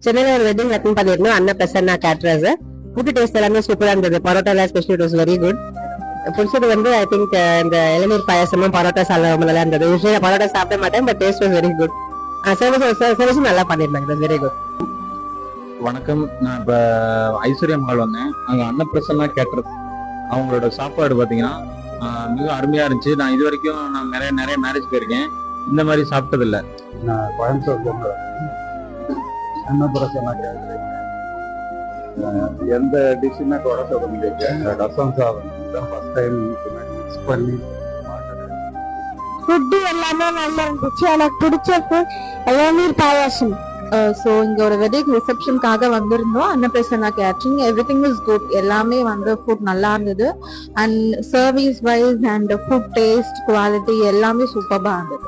சென்னையில ஒரு wedding attend பண்ணிருந்தோம் அண்ணா பிரசன்னா கேட்டரர்ஸ். ஃபுட் டேஸ்ட் எல்லாமே சூப்பரா இருந்தது. Parotta especially it was very good. பிடிச்சது வந்து ஐ திங்க் இந்த இளநீர் பாயாசமும் பரோட்டா சாதம் ரொம்ப நல்லா இருந்தது. யூஸ்வலி பரோட்டா சாப்பிட மாட்டேன், but taste was very good. சர்வீஸும் நல்லா பண்ணிருந்தாங்க, வெரி குட். வணக்கம், நான் இப்ப ஐஸ்வர்யா மகள் வந்தேன். அங்க அன்னப்பிரசன்னா கேட்டரர்ஸ் அவங்களோட சாப்பாடு பாத்தீங்கன்னா மிக அருமையா இருந்துச்சு. நான் இது வரைக்கும் நான் நிறைய மேரேஜ் போயிருக்கேன், இந்த மாதிரி சாப்பிட்டது இல்லை. நான் கோயம்புத்தூர்ல அன்னப்பிரசன்னா கேட்டரிங் எந்த டிஷ்ஷுமே குறை சொல்ல முடியாது. ரசம் சாதம் தான் ஃபர்ஸ்ட் டைம் மிக்ஸ் பண்ணி ஃபுட்டு எல்லாமே நல்லா இருந்துச்சு. எனக்கு பிடிச்சது இளநீர் பாயாசம். ஸோ இங்க ஒரு வெட்டிங் ரிசப்ஷனுக்காக வந்திருந்தோம். Annaprasanna catering, everything is good. எல்லாமே வந்து ஃபுட் நல்லா இருந்தது. And service wise and food taste quality எல்லாமே சூப்பரா இருந்தது.